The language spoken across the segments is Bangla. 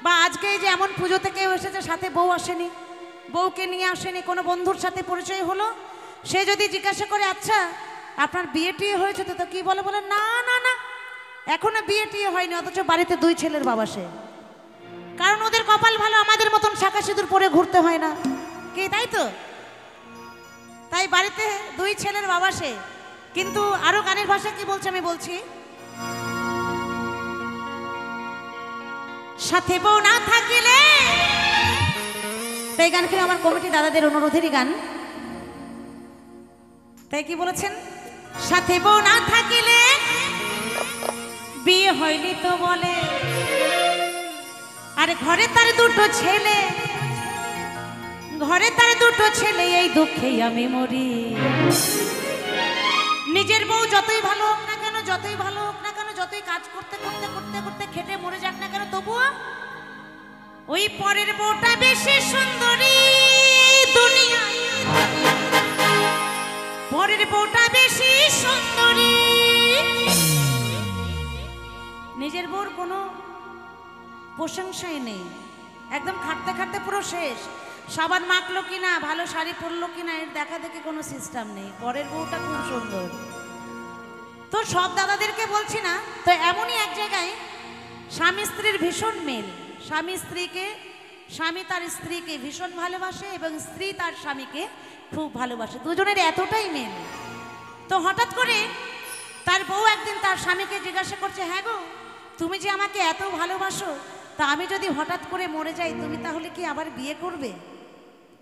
বা আজকে যে এমন পুজোতে কেউ এসেছে সাথে বউ আসেনি, বউকে নিয়ে আসেনি, কোনো বন্ধুর সাথে পরিচয় হলো, সে যদি জিজ্ঞাসা করে আচ্ছা আপনার বিয়ে টিয়ে হয়েছে তো কি বলে? বলে না না না এখনো বিয়ে টিয়ে হয়নি, অথচ বাড়িতে 2 ছেলের বাবা সে। কারণ ওদের কপাল ভালো, আমাদের মতন শাঁখা সিঁদুর পরে ঘুরতে হয় না, কি তাই তো? তাই বাড়িতে 2 ছেলের বাবা সে। কিন্তু আরো গানের ভাষা কি বলছে আমি বলছি, সাথে বউ না থাকিলে, এই গান কিন্তু আমার কমিটি দাদাদের অনুরোধেরই গান। তাই কি বলেছেন, সাথে বউ না থাকিলে বিয়ে হয়নি তো বলে, আর ঘরে তার 2 ছেলে, ঘরে তার 2 ছেলে, এই দুঃখেই আমি মরি। নিজের বউ যতই ভালো হোক না কেন, যতই ভালো হোক না কেন, যতই কাজ করতে করতে করতে করতে খেটে মরে যাক না কেন, তবুও ওই পরের বউটা বেশি সুন্দরী দুনিয়ায়, পরের বউটা বেশি সুন্দরী। নিজের বউর কোনো প্রশংসাই নেই, একদম খাটতে খাটতে পুরো শেষ। সাবান মাখলো কিনা, ভালো শাড়ি পরলো কিনা, এর দেখা দেখি কোনো সিস্টেম নেই। পরের বউটা খুব সুন্দর। তো সব দাদাদেরকে বলছি না, তো এমনই এক জায়গায় স্বামী স্ত্রীর ভীষণ মেল। স্বামী তার স্ত্রীকে ভীষণ ভালোবাসে এবং স্ত্রী তার স্বামীকে খুব ভালোবাসে, দুজনের এতটাই মেল। তো হঠাৎ করে তার বউ একদিন তার স্বামীকে জিজ্ঞাসা করছে, হ্যাঁ গো তুমি যে আমাকে এত ভালোবাসো, তা আমি যদি হঠাৎ করে মরে যাই তুমি তাহলে কি আবার বিয়ে করবে?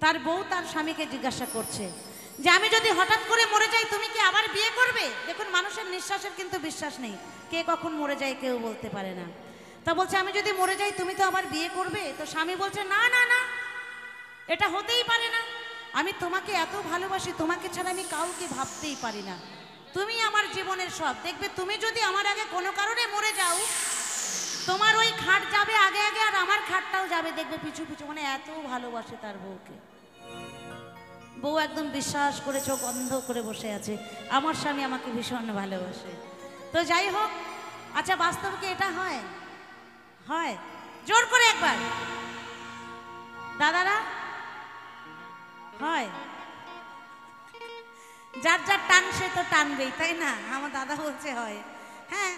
তার বউ তার স্বামীকে জিজ্ঞাসা করছে যে আমি যদি হঠাৎ করে মরে যাই তুমি কি আবার বিয়ে করবে? দেখুন মানুষের নিঃশ্বাসের কিন্তু বিশ্বাস নেই, কে কখন মরে যায় কেউ বলতে পারে না। তা বলছে আমি যদি মরে যাই তুমি তো আবার বিয়ে করবে? তো স্বামী বলছে না না না, এটা হতেই পারে না, আমি তোমাকে এত ভালোবাসি, তোমাকে ছাড়া আমি কাউকে ভাবতেই পারি না, তুমি আমার জীবনের সব। দেখবে তুমি যদি আমার আগে কোনো কারণে মরে যাও, তোমার ওই খাট যাবে আগে আগে আর আমার খাটটাও যাবে, দেখবে পিছু পিছু। মানে এত ভালোবাসে তার বউকে। বউ একদম বিশ্বাস করে চোখ অন্ধ করে বসে আছে, আমার স্বামী আমাকে ভীষণ ভালোবাসে। তো যাই হোক, আচ্ছা বাস্তব কি এটা হয়? হয়? জোর করে একবার দাদারা, হয়? যার যার টান সে তো টানবেই, তাই না? আমার দাদা বলছে হয়। হ্যাঁ,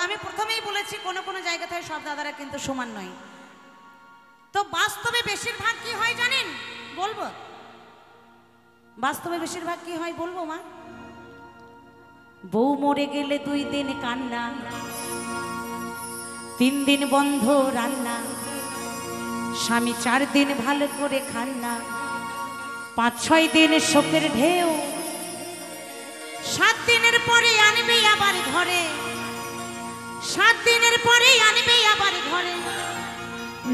আমি প্রথমেই বলেছি কোনো কোনো জায়গাতে সব দাদারা কিন্তু সমান নয়। তো বাস্তবে বেশিরভাগ কি হয় জানেন? বলবো বাস্তবে বেশিরভাগ কি হয় বলবো মা? বউ মরে গেলে 2 দিন কান্না, 3 দিন বন্ধ রান্না, স্বামী 4 দিন ভালো করে খান না, 5-6 দিন শোকের ঢেউ, 7 দিনের পরে আনবে আবার ঘরে, 7 দিনের পরে আনবে আবার ঘরে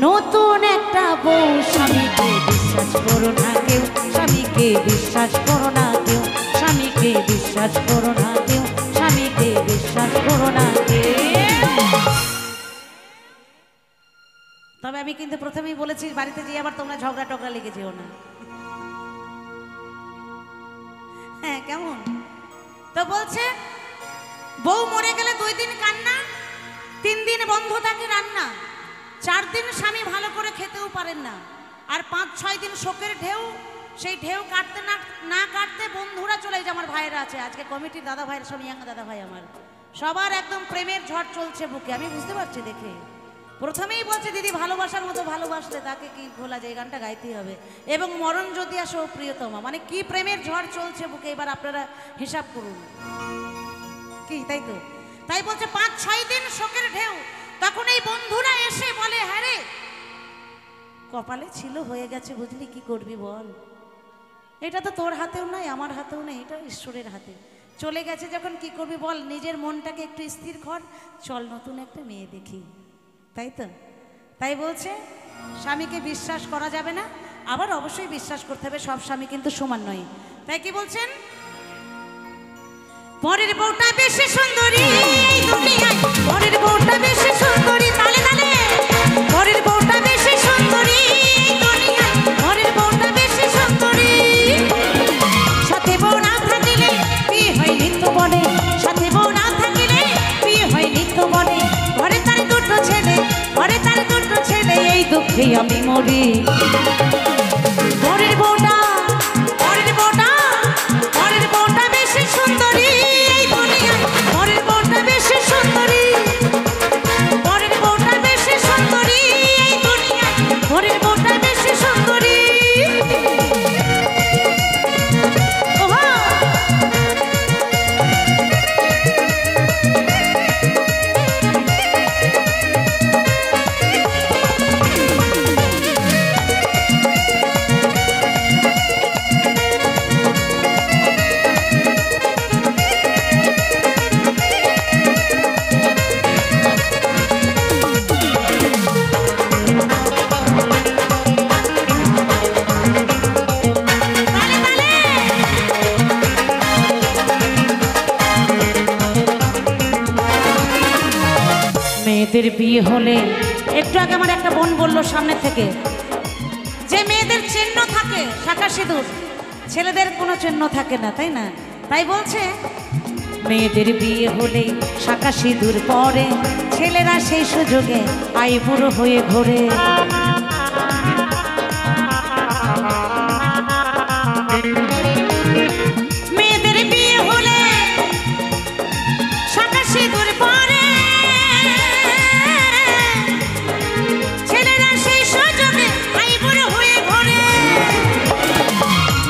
নতুন একটা বউ। স্বামীকে বিশ্বাস করো না কেউ, স্বামীকে বিশ্বাস করো না কেউ, স্বামীকে বিশ্বাস করো না কেউ, স্বামীকে বিশ্বাস করো না কেউ। তবে আমি কিন্তু প্রথমেই বলেছি বাড়িতে যেয়ে আবার তোমরা ঝগড়া টগড়া লেগে যেও না। হ্যাঁ কেমন? তো বলছে বউ মরে গেলে 2 দিন কান্না, 3 দিন বন্ধ থাকে রান্না, 4 দিন স্বামী ভালো করে খেতেও পারেন না, আর 5-6 দিন শোকের ঢেউ। সেই ঢেউ কাটতে না কাটতে বন্ধুরা চলে যায়। আমার ভাইয়েরা আছে আজকে কমিটির দাদা ভাইয়ের সব ইয়াং দাদা ভাই, আমার সবার একদম প্রেমের ঝড় চলছে বুকে, আমি বুঝতে পারছি দেখে। প্রথমেই বলছে দিদি ভালোবাসার মতো ভালোবাসলে তাকে কি ভোলা যায়, গানটা গাইতেই হবে। এবং মরণ যদি আসে ও প্রিয়তমা, মানে কি প্রেমের ঝড় চলছে বুকে, এবার আপনারা হিসাব করুন কি, তাই তো? তাই বলছে 5-6 দিন শোকের ঢেউ। তখন এই বন্ধুরা এসে বলে হ্যাঁ রে কপালে ছিল হয়ে গেছে, বুঝলি কি করবি বল, এটা তো তোর হাতেও নাই আমার হাতেও নেই, এটা ঈশ্বরের হাতে। চলে গেছে যখন কি করবি বল, নিজের মনটাকে একটু স্থির কর, চল নতুন একটা মেয়ে দেখি, তাই তো? তাই বলছে স্বামীকে বিশ্বাস করা যাবে না, আবার অবশ্যই বিশ্বাস করতে হবে, সব স্বামী কিন্তু সমান নয়। তাই কি বলছেন? পরের বউটা বেশি সুন্দরী দুনিয়ায়, পরের বউটা বেশি সুন্দরী, তালে তালে পরের বউটা বেশি সুন্দরী দুনিয়ায়, পরের বউটা বেশি সুন্দরী। সাথে বউ না থাকিলে বিয়ে হয় নিত্য বনে, সাথে বউ না থাকিলে বিয়ে হয় নিত্য বনে, ঘরে তার 2 ছেলে, ঘরে তার 2 ছেলে, এই দেখে আমি মরি। পরের বউটা পরের বউটা পরের বউটা বেশি সুন্দরী এই দুনিয়ায়, পরের বউটা বেশি সুন্দরী, পরের বউটা বেশি সুন্দরী এই দুনিয়ায়, পরের বউটা বেশি সুন্দরী। মেয়েদের বিয়ে হলে, একটু আগে আমার একটা বোন বললো সামনে থেকে যে মেয়েদের চিহ্ন থাকে শাঁখা সিঁদুর, ছেলেদের কোনো চিহ্ন থাকে না, তাই না? তাই বলছে মেয়েদের বিয়ে হলে শাঁখা সিঁদুর পরে ছেলেরা সেই সুযোগে আইবুড়ো হয়ে ঘোরে। মেয়েদের বিয়ে হলে শাঁখা সিঁদুর পরে ছেলেরা সেই সুযোগে আইবুড়ো হয়ে ঘোরে।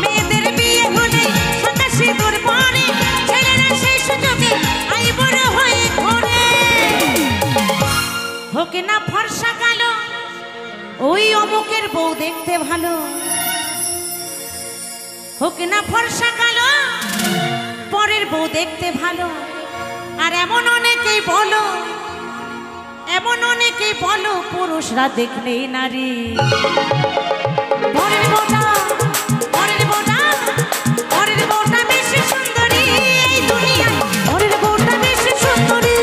মেয়েদের বিয়ে হলে শাঁখা সিঁদুর পরে ছেলেরা সেই সুযোগে আইবুড়ো হয়ে ঘোরে। হোক না ফর্সা কালো ওই অমুকের বউ দেখতে ভালো, হোক না ফর্সা কালো পরের বউ দেখতে ভালো। আর এমন অনেকেই বলো, এমন অনেকেই বলো পুরুষরা দেখলেই নারী। পরের বউটা পরের বউটা পরের বউটা বেশি সুন্দরী এই দুনিয়ায়, পরের বউটা বেশি সুন্দরী,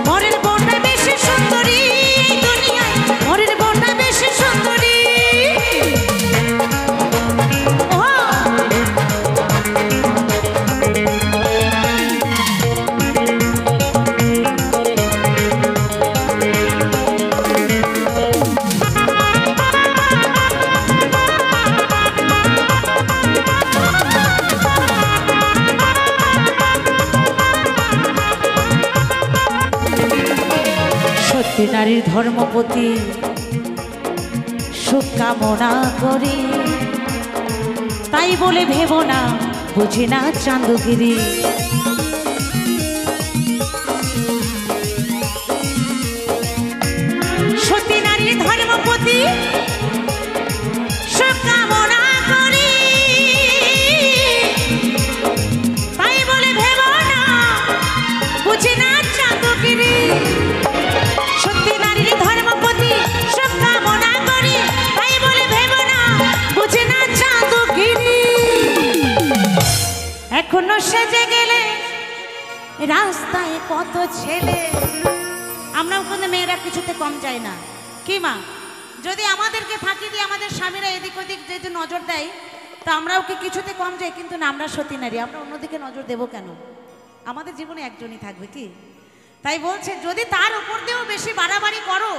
পরের বউটা বেশি সুন্দরী এই দুনিয়ায়, পরের বউটা বেশি সুন্দরী। সত্যি নারীর ধর্মপতি সুখ কামনা করি, তাই বলে ভেব না বুঝি না চান্দগিরি। সত্যি নারীর ধর্মপতি সুখ কামনা করি, তাই বলে ভেব না বুঝি না চান্দগিরি। সত্যি নারীর ধর্মপতি সুখ কামনা করি, তাই বলে ভেব না বুঝি না চাঁদগিরি। এখনো সেজে গেলে রাস্তায় কত ছেলে, আমরাও কিন্তু মেয়েরা কিছুতে কম যাই না কি মা? যদি আমাদেরকে ফাঁকি দিয়ে আমাদের স্বামীরা এদিক ওদিক যদি নজর দেয় তা আমরাও কি কিছুতে কম যাই? কিন্তু না, আমরা সতী নারী, আমরা অন্যদিকে নজর দেব কেন? আমাদের জীবনে একজনই থাকবে কি? তাই বলছে যদি তার উপর দিয়েও বেশি বাড়াবাড়ি করো,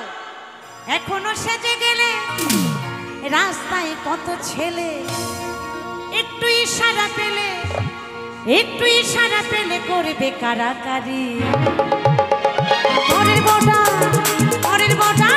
এখনো সেজে গেলে রাস্তায় কত ছেলে, একটু ইশারা পেলে, একটু ইশারা পেলে করবে কারাকারি। পরের বউটা পরের বউটা